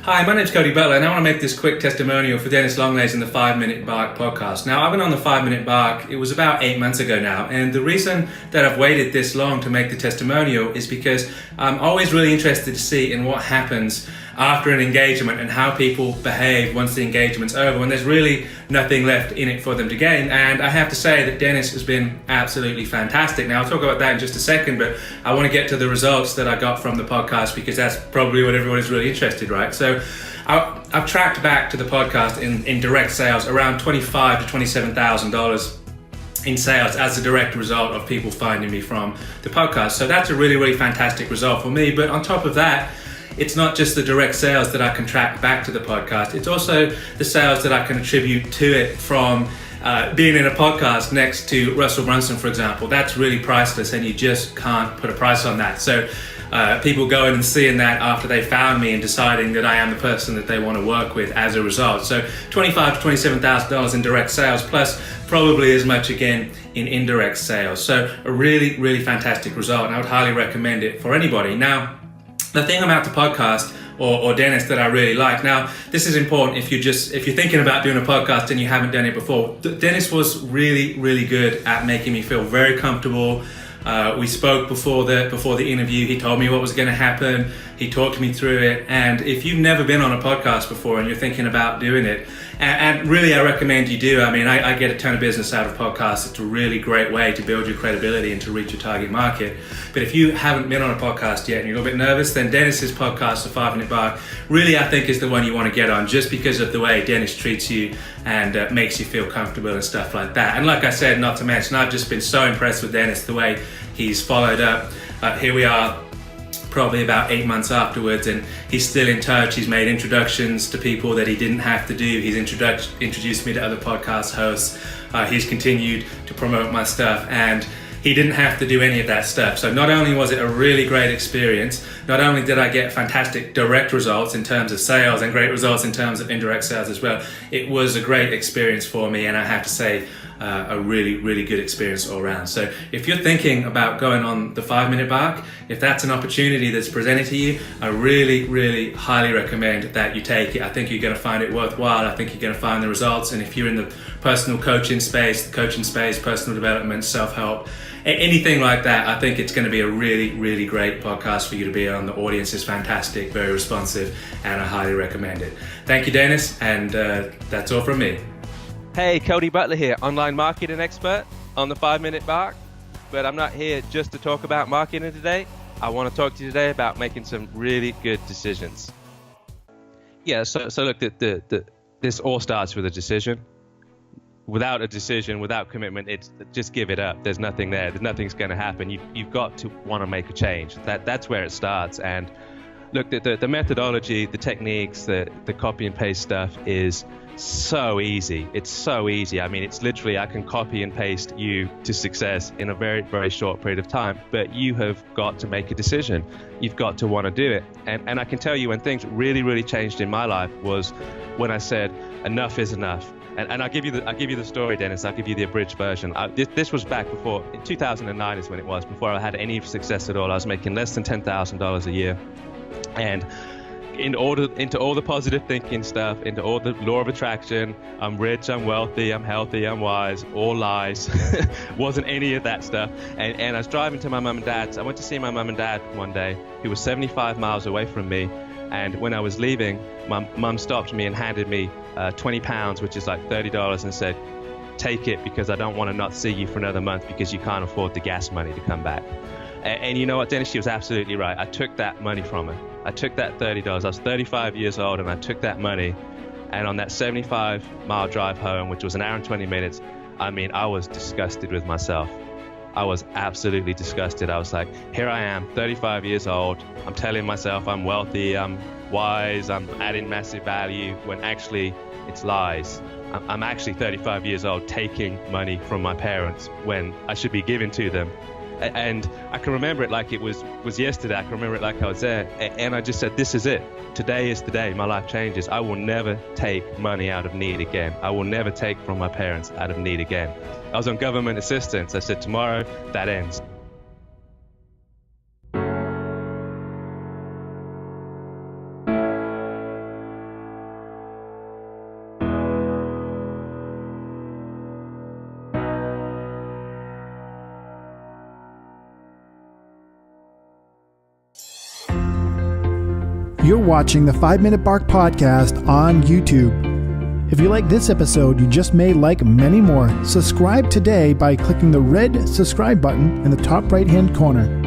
Hi, my name's Cody Butler, and I want to make this quick testimonial for Dennis Langlais in the 5 Minute Bark podcast. Now, I've been on the 5 Minute Bark, it was about 8 months ago now, and the reason that I've waited this long to make the testimonial is because I'm always really interested to see in what happens after an engagement and how people behave once the engagement's over, when there's really nothing left in it for them to gain. And I have to say that Dennis has been absolutely fantastic. Now, I'll talk about that in just a second, but I want to get to the results that I got from the podcast because that's probably what everyone is really interested, right? So I've tracked back to the podcast in direct sales around $25,000 to $27,000 in sales as a direct result of people finding me from the podcast. So that's a really, really fantastic result for me. But on top of that, it's not just the direct sales that I can track back to the podcast, it's also the sales that I can attribute to it from being in a podcast next to Russell Brunson, for example. That's really priceless, and you just can't put a price on that. So people going and seeing that after they found me and deciding that I am the person that they want to work with as a result. So $25,000 to $27,000 in direct sales, plus probably as much again in indirect sales. So a really, really fantastic result, and I would highly recommend it for anybody. Now, the thing about the podcast or Dennis that I really like, now this is important if you're thinking about doing a podcast and you haven't done it before. Dennis was really, really good at making me feel very comfortable. We spoke before the interview. He told me what was going to happen. He talked me through it. And if you've never been on a podcast before and you're thinking about doing it, and really I recommend you do. I mean, I get a ton of business out of podcasts. It's a really great way to build your credibility and to reach your target market. But if you haven't been on a podcast yet and you're a little bit nervous, then Dennis's podcast, The 5 Minute Bark, really I think is the one you want to get on, just because of the way Dennis treats you and makes you feel comfortable and stuff like that. And like I said, not to mention, I've just been so impressed with Dennis, the way he's followed up. Here we are, probably about 8 months afterwards, and he's still in touch. He's made introductions to people that he didn't have to do. He's introduced me to other podcast hosts. He's continued to promote my stuff, and he didn't have to do any of that stuff. So not only was it a really great experience, not only did I get fantastic direct results in terms of sales and great results in terms of indirect sales as well, it was a great experience for me, and I have to say, a really, really good experience all around. So if you're thinking about going on the 5 Minute Bark, if that's an opportunity that's presented to you, I really, really highly recommend that you take it. I think you're going to find it worthwhile. I think you're going to find the results. And if you're in the personal coaching space, personal development, self-help, anything like that, I think it's going to be a really, really great podcast for you to be on. The audience is fantastic, very responsive, and I highly recommend it. Thank you, Dennis, and that's all from me. Hey, Cody Butler here, online marketing expert on the 5 Minute Bark. But I'm not here just to talk about marketing today. I want to talk to you today about making some really good decisions. Yeah, so look, this all starts with a decision. Without a decision, without commitment, it's just give it up. There's nothing there. Nothing's going to happen. You've got to want to make a change. That's where it starts. And look, the methodology, the techniques, the copy and paste stuff is so easy. It's so easy. I mean, it's literally, I can copy and paste you to success in a very, very short period of time, but you have got to make a decision. You've got to want to do it. And I can tell you when things really, really changed in my life was when I said, enough is enough. And I'll give you the story, Dennis. I'll give you the abridged version. This was back before, in 2009 is when it was, before I had any success at all. I was making less than $10,000 a year. And into all the positive thinking stuff, into all the law of attraction, I'm rich, I'm wealthy, I'm healthy, I'm wise, all lies. Wasn't any of that stuff. And I was driving to my mum and dad's. I went to see my mum and dad one day, who was 75 miles away from me. And when I was leaving, my mum stopped me and handed me 20 pounds, which is like $30, and said, take it, because I don't want to not see you for another month because you can't afford the gas money to come back. And you know what, Dennis, she was absolutely right. I took that money from her. I took that $30. I was 35 years old, and I took that money. And on that 75-mile drive home, which was an hour and 20 minutes, I mean, I was disgusted with myself. I was absolutely disgusted. I was like, here I am, 35 years old. I'm telling myself I'm wealthy, I'm wise, I'm adding massive value, when actually it's lies. I'm actually 35 years old taking money from my parents when I should be giving to them. And I can remember it like it was yesterday. I can remember it like I was there. And I just said, this is it. Today is the day my life changes. I will never take money out of need again. I will never take from my parents out of need again. I was on government assistance. I said, tomorrow, that ends. You're watching the 5 Minute Bark Podcast on YouTube. If you like this episode, you just may like many more. Subscribe today by clicking the red subscribe button in the top right-hand corner.